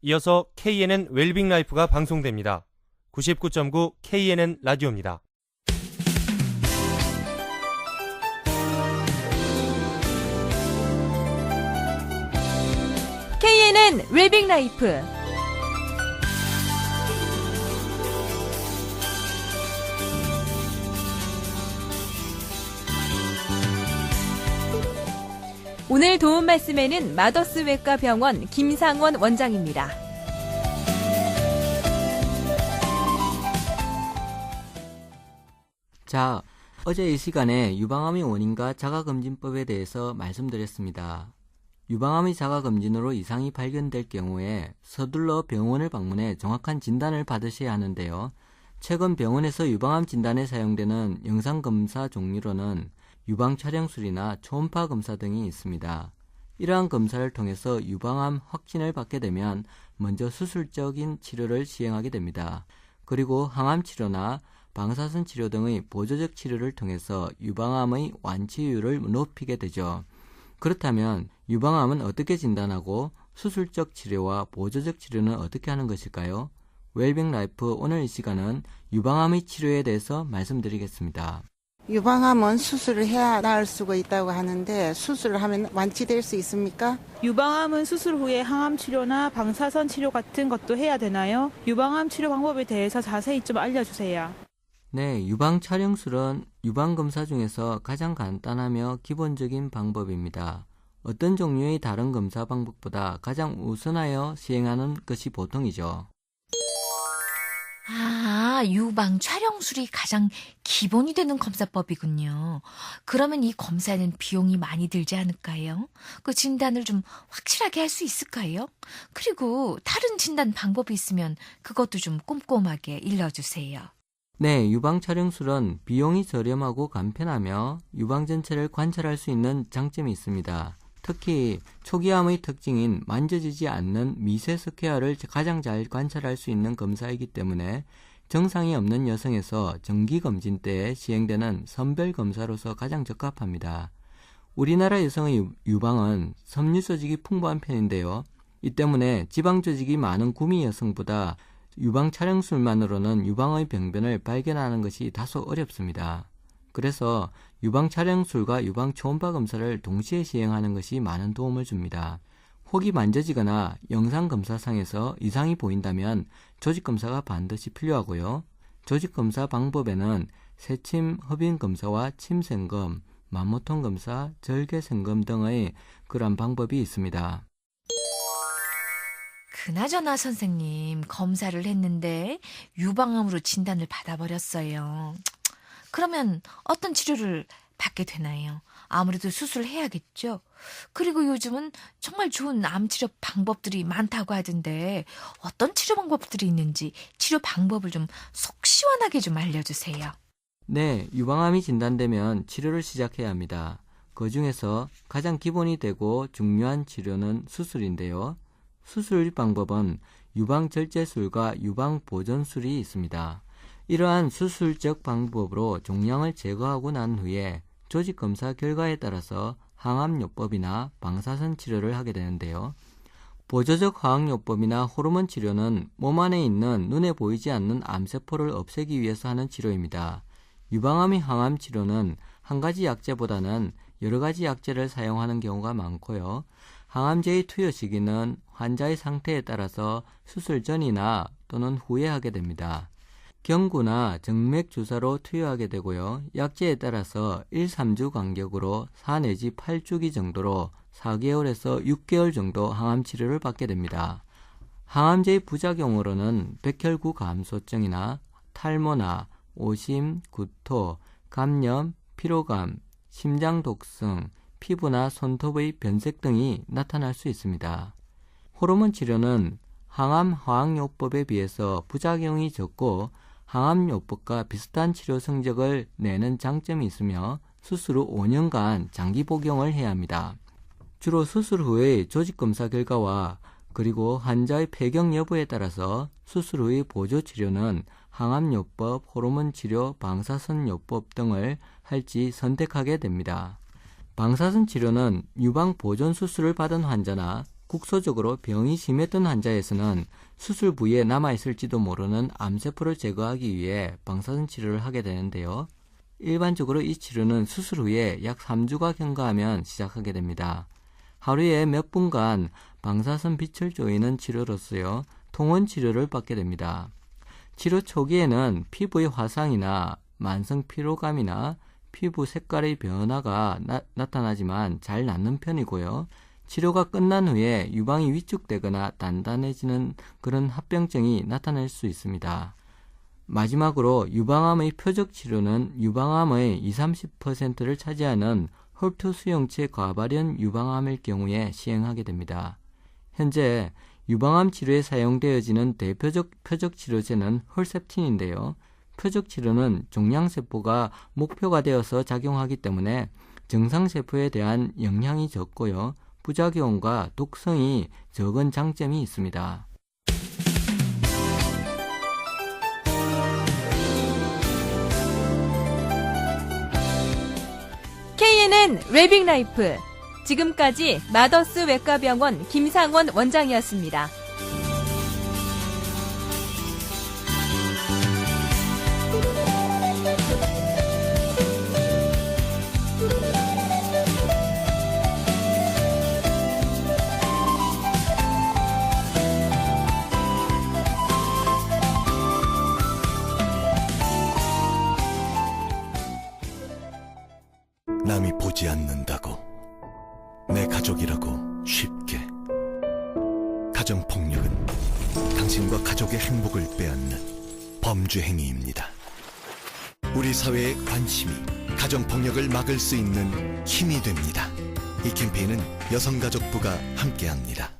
이어서 KNN 웰빙 라이프가 방송됩니다. 99.9 KNN 라디오입니다. KNN 웰빙 라이프. 오늘 도움 말씀에는 마더스 외과 병원 김상원 원장입니다. 자, 어제 이 시간에 유방암의 원인과 자가검진법에 대해서 말씀드렸습니다. 유방암의 자가검진으로 이상이 발견될 경우에 서둘러 병원을 방문해 정확한 진단을 받으셔야 하는데요. 최근 병원에서 유방암 진단에 사용되는 영상검사 종류로는 유방촬영술이나 초음파 검사 등이 있습니다. 이러한 검사를 통해서 유방암 확진을 받게 되면 먼저 수술적인 치료를 시행하게 됩니다. 그리고 항암 치료나 방사선 치료 등의 보조적 치료를 통해서 유방암의 완치율을 높이게 되죠. 그렇다면 유방암은 어떻게 진단하고 수술적 치료와 보조적 치료는 어떻게 하는 것일까요? 웰빙 라이프 오늘 이 시간은 유방암의 치료에 대해서 말씀드리겠습니다. 유방암은 수술을 해야 나을 수가 있다고 하는데 수술을 하면 완치될 수 있습니까? 유방암은 수술 후에 항암 치료나 방사선 치료 같은 것도 해야 되나요? 유방암 치료 방법에 대해서 자세히 좀 알려주세요. 네, 유방 촬영술은 유방 검사 중에서 가장 간단하며 기본적인 방법입니다. 어떤 종류의 다른 검사 방법보다 가장 우선하여 시행하는 것이 보통이죠. 유방 촬영술이 가장 기본이 되는 검사법이군요. 그러면 이 검사에는 비용이 많이 들지 않을까요? 그 진단을 좀 확실하게 할 수 있을까요? 그리고 다른 진단 방법이 있으면 그것도 좀 꼼꼼하게 일러주세요. 네, 유방 촬영술은 비용이 저렴하고 간편하며 유방 전체를 관찰할 수 있는 장점이 있습니다. 특히 초기암의 특징인 만져지지 않는 미세 스퀘어를 가장 잘 관찰할 수 있는 검사이기 때문에 정상이 없는 여성에서 정기검진 때에 시행되는 선별검사로서 가장 적합합니다. 우리나라 여성의 유방은 섬유 조직이 풍부한 편인데요. 이 때문에 지방 조직이 많은 구미 여성보다 유방 촬영술만으로는 유방의 병변을 발견하는 것이 다소 어렵습니다. 그래서 유방 촬영술과 유방 초음파 검사를 동시에 시행하는 것이 많은 도움을 줍니다. 혹이 만져지거나 영상검사상에서 이상이 보인다면 조직검사가 반드시 필요하고요. 조직검사 방법에는 새침 흡인검사와 침생검, 만모통 검사, 절개생검 등의 그러한 방법이 있습니다. 그나저나 선생님, 검사를 했는데 유방암으로 진단을 받아버렸어요. 그러면 어떤 치료를 받게 되나요? 아무래도 수술을 해야겠죠? 그리고 요즘은 정말 좋은 암 치료 방법들이 많다고 하던데 어떤 치료 방법들이 있는지 치료 방법을 좀 속 시원하게 좀 알려주세요. 네, 유방암이 진단되면 치료를 시작해야 합니다. 그 중에서 가장 기본이 되고 중요한 치료는 수술인데요. 수술 방법은 유방절제술과 유방보존술이 있습니다. 이러한 수술적 방법으로 종양을 제거하고 난 후에 조직검사 결과에 따라서 항암요법이나 방사선 치료를 하게 되는데요. 보조적 화학요법이나 호르몬 치료는 몸 안에 있는 눈에 보이지 않는 암세포를 없애기 위해서 하는 치료입니다. 유방암의 항암 치료는 한 가지 약제보다는 여러 가지 약제를 사용하는 경우가 많고요. 항암제의 투여 시기는 환자의 상태에 따라서 수술 전이나 또는 후에 하게 됩니다. 경구나 정맥 주사로 투여하게 되고요. 약제에 따라서 1, 3주 간격으로 4 내지 8주기 정도로 4개월에서 6개월 정도 항암 치료를 받게 됩니다. 항암제의 부작용으로는 백혈구 감소증이나 탈모나 오심, 구토, 감염, 피로감, 심장 독성, 피부나 손톱의 변색 등이 나타날 수 있습니다. 호르몬 치료는 항암 화학요법에 비해서 부작용이 적고 항암요법과 비슷한 치료 성적을 내는 장점이 있으며 수술 후 5년간 장기 복용을 해야 합니다. 주로 수술 후의 조직검사 결과와 그리고 환자의 폐경 여부에 따라서 수술 후의 보조치료는 항암요법, 호르몬치료, 방사선요법 등을 할지 선택하게 됩니다. 방사선 치료는 유방 보존 수술을 받은 환자나 국소적으로 병이 심했던 환자에서는 수술 부위에 남아있을지도 모르는 암세포를 제거하기 위해 방사선 치료를 하게 되는데요. 일반적으로 이 치료는 수술 후에 약 3주가 경과하면 시작하게 됩니다. 하루에 몇 분간 방사선 빛을 조이는 치료로서요, 통원 치료를 받게 됩니다. 치료 초기에는 피부의 화상이나 만성 피로감이나 피부 색깔의 변화가 나타나지만 잘 낫는 편이고요. 치료가 끝난 후에 유방이 위축되거나 단단해지는 그런 합병증이 나타날 수 있습니다. 마지막으로 유방암의 표적 치료는 유방암의 20-30%를 차지하는 홀투 수용체 과발현 유방암일 경우에 시행하게 됩니다. 현재 유방암 치료에 사용되어지는 대표적 표적 치료제는 헐셉틴인데요. 표적 치료는 종양세포가 목표가 되어서 작용하기 때문에 정상세포에 대한 영향이 적고요. 부작용과 독성이 적은 장점이 있습니다. KNN 웰빙라이프. 지금까지 마더스 외과병원 김상원 원장이었습니다. 남이 보지 않는다고 내 가족이라고 쉽게. 가정폭력은 당신과 가족의 행복을 빼앗는 범죄 행위입니다. 우리 사회의 관심이 가정폭력을 막을 수 있는 힘이 됩니다. 이 캠페인은 여성가족부가 함께합니다.